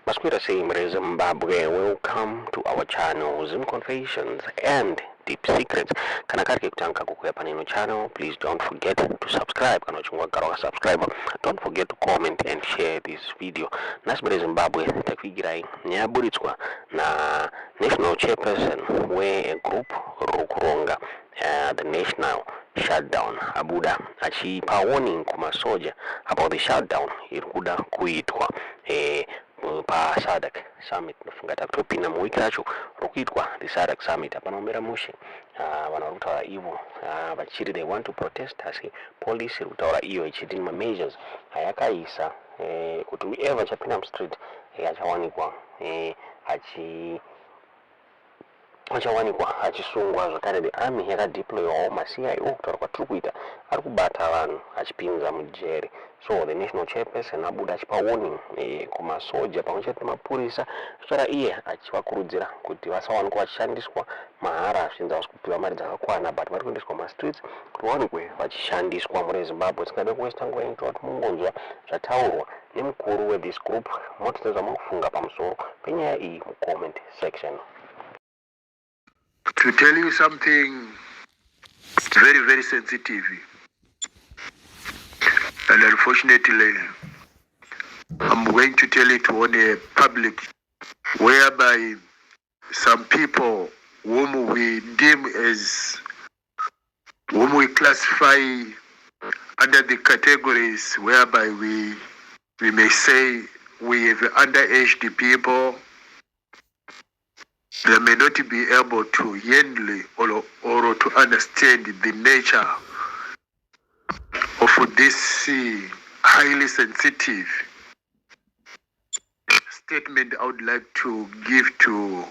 Masquita Simre Zimbabwe, welcome to our channel Zim Confessions and Deep Secrets. Kana kariki kutanka kukuya panino channel, please don't forget to subscribe. Kana chungwa karawa subscriber. Don't forget to comment and share this video. Nasbere Zimbabwe tafigirai nyaburitswa na national chairperson we a group rukuronga the national shutdown abuda achipa warning kuma soja about the shutdown irikuda kuitwa pa SADC summit nofunga takutopinda muwiki racho rokuitwa the SADC summit apanombera mushe vanarikutaura ivo vachiri they want to protest asi police iri kutaura iyo ichiti measures ayakaisa kuti whoever chapinda mustreet achawanikwa achawanikwa achisungwa zvakare the army yakadeployawo maCIO kutaura kwatiri kuita ari kubata vanhu achipinza mujeri. So the national chairperson abuda achipa warning kumasoja pamwechete nemapurisa zvitara iye achivakurudzira kuti vasawanikwa vachishandiswa mahara zvinzi havasi kupiwa mari dzakakwana but vari kuendeswa mastreets kuti vawanikwe vachishandiswa muri Zimbabwe. Tingade kuwesta nguva inoita kuti mungonzwa zvataurwa nemukuru wethis group motiza zvamunofunga pamusoro penyaya iyi mucomment section. To tell you something very, very sensitive, and unfortunately, I'm going to tell it on a public, whereby some people whom we deem as, whom we classify under the categories whereby we may say we have underaged people. They may not be able to handle or to understand the nature of this highly sensitive statement I would like to give to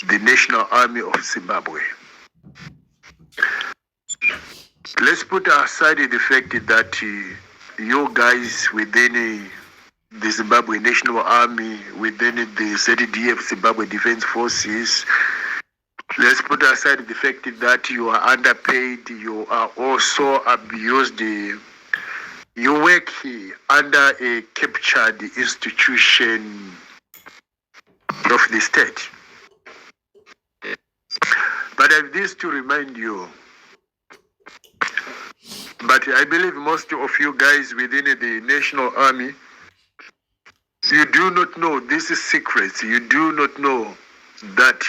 the National Army of Zimbabwe. Let's put aside the fact that you guys within the Zimbabwe National Army, within the ZDF, Zimbabwe Defense Forces, let's put aside the fact that you are underpaid, you are also abused, you work under a captured institution of the state. But I have this to remind you, but I believe most of you guys within the National Army, you do not know these secrets. You do not know that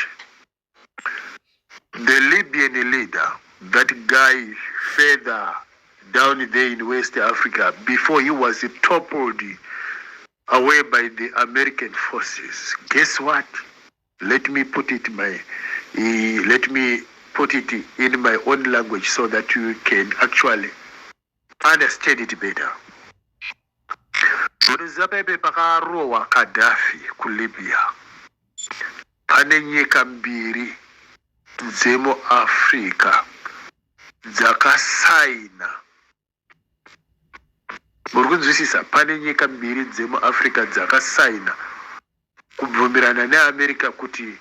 the Libyan leader, that guy further down there in West Africa, before he was toppled away by the American forces, guess what? Let me put it in my own language so that you can actually understand it better. Zapepe pakarowa Gaddafi ku Libya. Pane nyika mbiri dzemu Africa dzakasaina. Murikunzwisisa, pane nyika mbiri dzemu Africa dzakasaina kubvumirana neAmerica kuti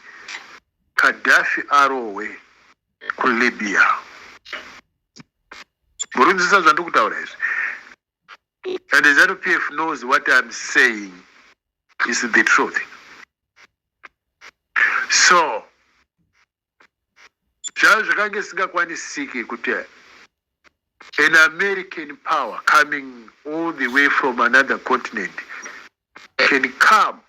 Gaddafi arowe ku Libya. Murikunzwisisa zvandiri kutaura izvi? And the ZPF knows what I'm saying is the truth. So, zvazvakange singakwanisiki kuti an American power coming all the way from another continent can come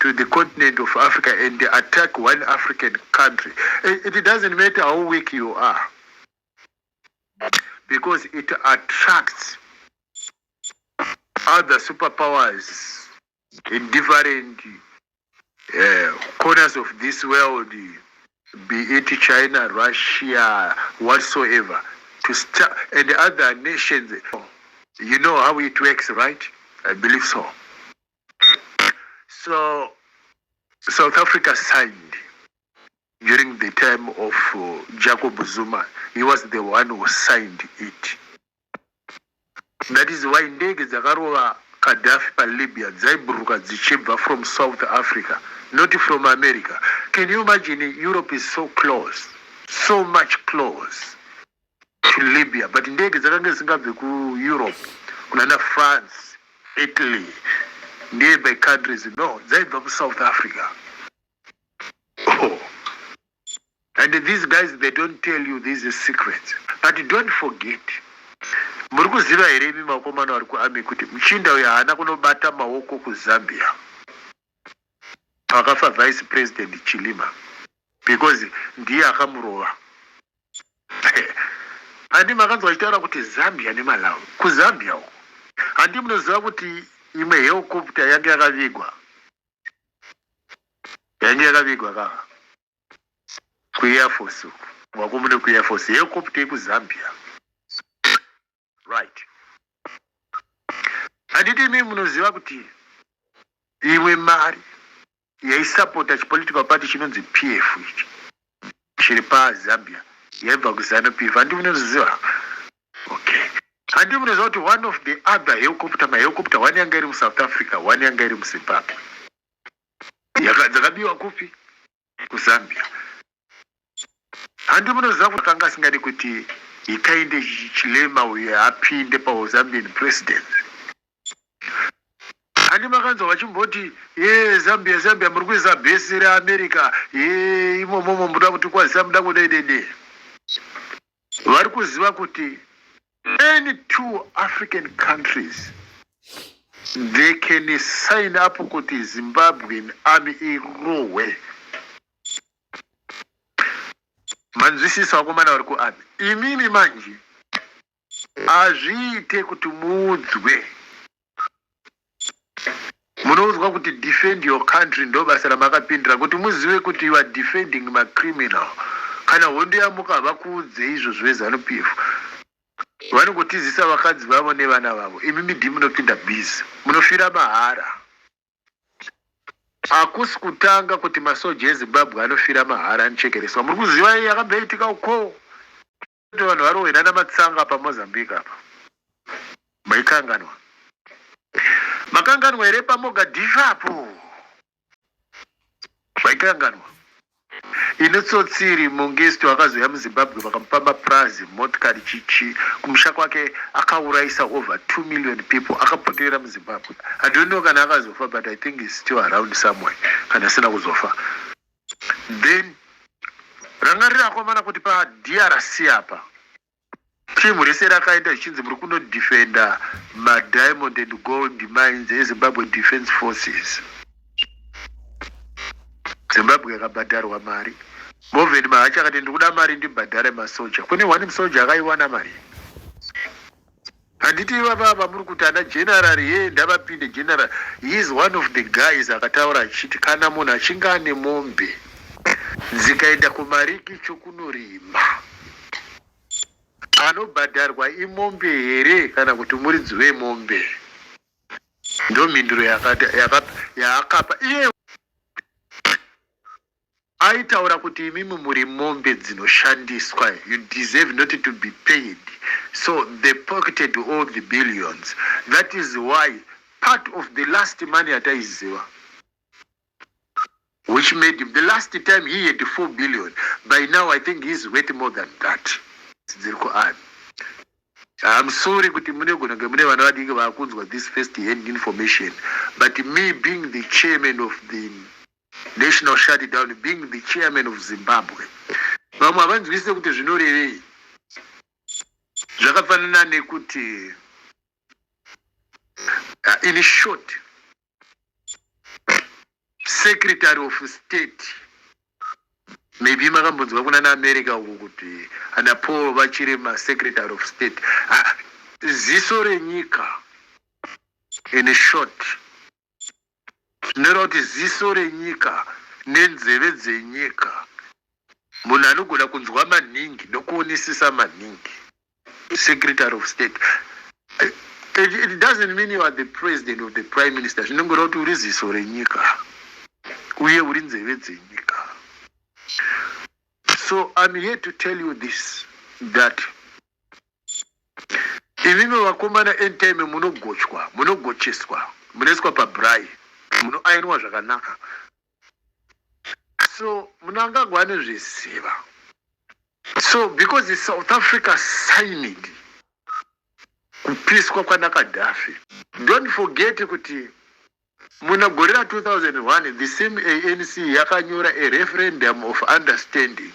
to the continent of Africa and attack one African country. It doesn't matter how weak you are, because it attracts other superpowers in different corners of this world, be it China, Russia, whatsoever, to start, and other nations. You know how it works, right? I believe so. So, South Africa signed during the time of Jacob Zuma. He was the one who signed it. That is why ndege dzakarowa Gaddafi pa Libya dzaiburuka dzichibva from South Africa, not from America. Can you imagine? Europe is so close, so much close to Libya, but ndege dzakanga dzisingabve ku Europe, kunana France, Italy, nearby countries. No, they're from South Africa. Oh. And these guys, they don't tell you these are secrets. But don't forget, murikuziva here imi makomana vari kuarmy kuti muchinda uyu haana kunobata maoko kuZambia pakafa vice president Chilima because ndiye akamurova. Handi makanzwa achitaura kuti Zambia neMalawi. KuZambia uko handi munoziva kuti imwe helicopter yange yakavigwa kaka kuAir Force uko wakumune kuAir Force helicopter kuZambia, right? Handiti imi munoziva kuti imwe mari yaisapota chipolitical party chinonzi PF ichi chiri paZambia yaibva kuZANU-PF. Handi munoziva? Okay. Handi munoziva kuti one of the other mahelicopter one yanga iri muSouth Africa, one yanga iri muZimbabwe. Dzakabiwa kupi? kuZambia. Handi munoziva kuti akanga asingadi kuti ikainde Chilema uye apinde paZambian president. Handi makanzwa vachimboti Zambia muri kuisa bhesi reAmerica imomomo muda kuti kwazisa muda kudedede. Vari kuziva kuti any two African countries they can sign up kuti Zimbabwean army irohwe. Manzwisisa wakomana vari kuarmy. Imimi manje azviite kuti muudzwe. Munoudzwa kuti defend your country ndo basa ramakapindira kuti muzive kuti you are defending my criminal. Kana hondo yamuka vakuudze izvo zveZANU-PF. Vanongotizisa vakadzi vavo nevana vavo. Imi midhi munopinda bhizi. Munofira mahara. Hakusi kutanga kuti masoja eZimbabwe anofira mahara anochekereswa. Muri kuziva yakabaitika uko. Kuti vanhu varohwena namatsanga paMozambique apa. Maikanganwa. Makanganwa here paMogadishu apo. Maikanganwa. Inotsotsiri Mengistu wakazoya muZimbabwe vakamupa maprazi motikari chichi kumusha kwake akauraisa over 2 million people akapoterera muZimbabwe. I don't know kana akazofa but I think he's still around somewhere kana sina kuzofa. Then rangarira akomana kuti pa DRC apa timu rese rakaenda zichinzi muri kunodefenda ma-diamond and gold mines eZimbabwe Defense Forces. Zimbabwe yakabhadharwa mari. Moveni mahacha akati ndikuda mari ndibhadhare masoja. Kune wani musoja akaiwana mari. Handiti baba muri kuti ana general ndavapinde general. He is one of the guys akataura achiti kana munhu achinga ane mombe dzikaenda kumariki chokunorima anobhadharwa imombe here kana kuti muridzi wemombe. Ndo mhinduro yaakapa iye aitaura kuti imimi muri mombe dzinoshandiswa, you deserve not to be paid. So they pocketed all the billions. That is why part of the last money ataiziva, which made him, the last time he had 4 billion. By now I think he's worth more than that. I'm sorry kuti mune vanhu vadinge vakunzwa this first hand information, but me being the chairman of the national shutdown, being the chairman of Zimbabwe, vamwe havanzwisise kuti zvinorevei. Zvakafanana nekuti in short, Secretary of State, maybe makambonzwa kuna naAmerica uko kuti ana Paul vachiri ma-Secretary of State. Ziso renyika, in short, zvinoita kuti ziso renyika nenzeve dzenyika munhu anogona kunzwa maningi nokuonesesa maningi. Secretary of State. It doesn't mean you are the president or the prime minister. Zvinongoreva kuti uri ziso renyika uye uri nzeve dzenyika. So I'm here to tell you this, that imimi vakomana entime munogocheswa, munoiswa pabrai, munoainwa zvakanaka. So munangagwa nezveziva. So because South Africa signed kupiswa kwana Gaddafi, don't forget kuti muna gore ra 2001 the same ANC yakanyora a referendum of understanding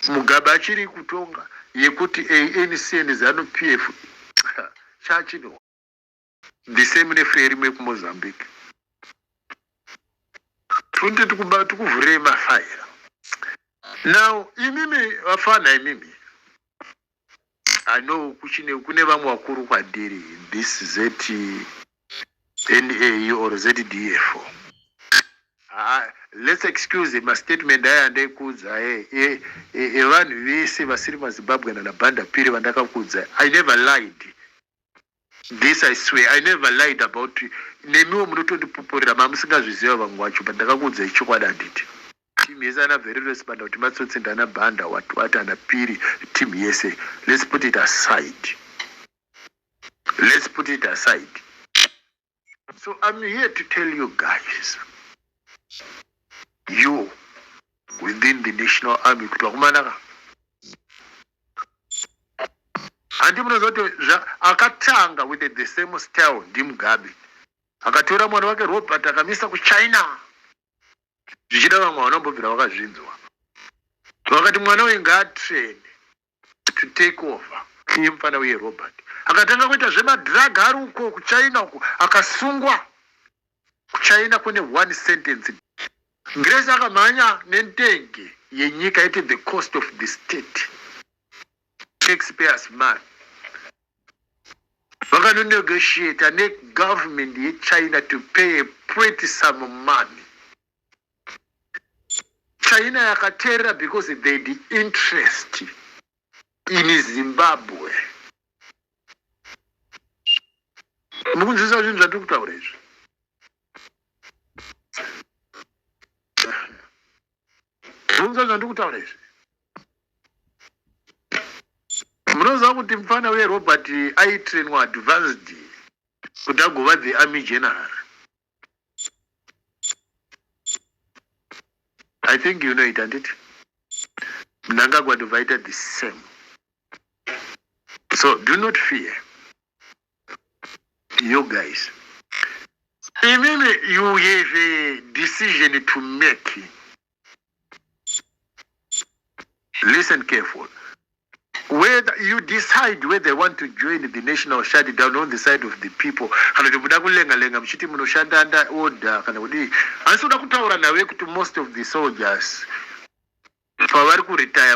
Mugabe achiri kutonga yekuti ANC and ZANU-PF chachino the same referendum kuMozambique tunde tukuvhure mafaira. Now imimi wafana imimi I know kune vamwe vakuru kwadiri this ZNA or ZDF. Let's excuse him a statement aya ndekudza vanhu vese vasiri maZimbabwe nabanda piri vandakakudza. I never lied. This I swear I never lied about nemiwo munotondipuporera mamusingazviziva vamwe vacho pandakakudza ichokwadi handiti. Team yes ana very respect kuti matsotsi ndana banda watu ana piri team yes. Let's put it aside. Let's put it aside. So I'm here to tell you guys, you within the National Army kutokumanaka andi munozoto akatanga with the same style ndi Mugabe akatora mwana wake Robert akamisa ku China zvichida vamwe vanobvira vakazvinzwa vakati mwana uyu ngaatrain to take over iye mufana uye Robert akatanga kuita zvemadrug ari uko kuChina uko akasungwa kuChina kune one sentence Grace akamhanya nentenge yenyika iti the cost of the state taxpayers money vakanonegotiate ne-government yeChina to pay a pretty sum of money. China yakaterera because they had interest in Zimbabwe. Mukunzisa zvinhu zvatiri kutaura izvi. Mukunzisa zvandiri kutaura izvi. Munoziva kuti mufana weRobert aitrainwa advanced kuti agova the army general. I think you know it, and it. Mnangagwa divided the same. So do not fear. You guys. Maybe you have a decision to make. Listen careful. Whether you decide whether you want to join the national shutdown on the side of the people, and to most of the soldiers retire,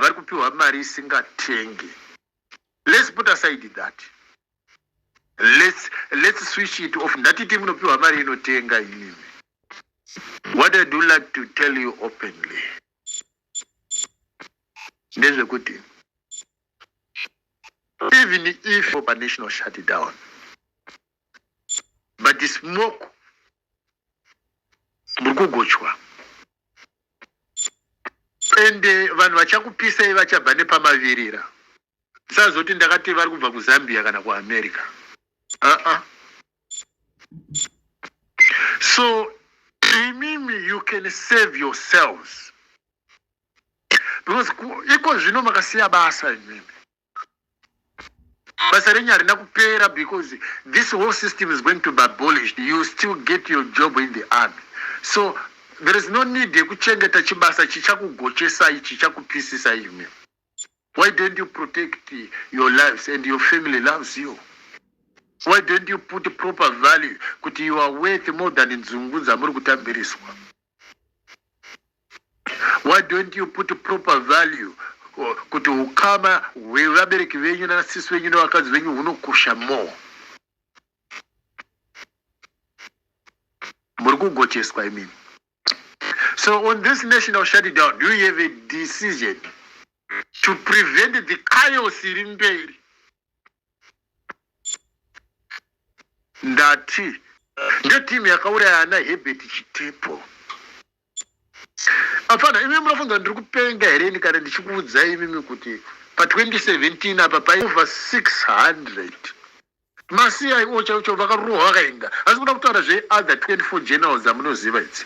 let's put aside that. Let's switch it off. What I do like to tell you openly, there's a good thing. Even if a nation shut it down, but the smoke mukugochwa and vanhu vachakupisa vachabva nepamavirira sazoti ndakati vari kubva kuZambia kana kuAmerica. So imimi you can save yourselves because iko zvino makasiya basa imimi basa renyu harina kupera because this whole system is going to be abolished. You still get your job in the army. So there is no need yekuchengeta chibasa chichakugochesai chichakupisisai imimi. Why don't you protect your lives and your family loves you? Why don't you put the proper value kuti you are worth more than nzungu dzamuri kutambiriswa? Why don't you put the proper value kuti ukama hwevabereki venyu nasisi venyu nevakadzi venyu hunokosha more? Muri kugocheswa imini. So on this national shutdown, do you have a decision to prevent the chaos iri mberi? Ndati ndio timu yakauraya ana Herbert Chitepo. Afana imimi munofunga ndiri kupenga here ni kana ndichikuudzai imimi kuti pa 2017 apa pa over 600 masiya iwo chaucho vakarohwa vakaenda asi kuda kutaura zve other 24 generals amunoziva idzi.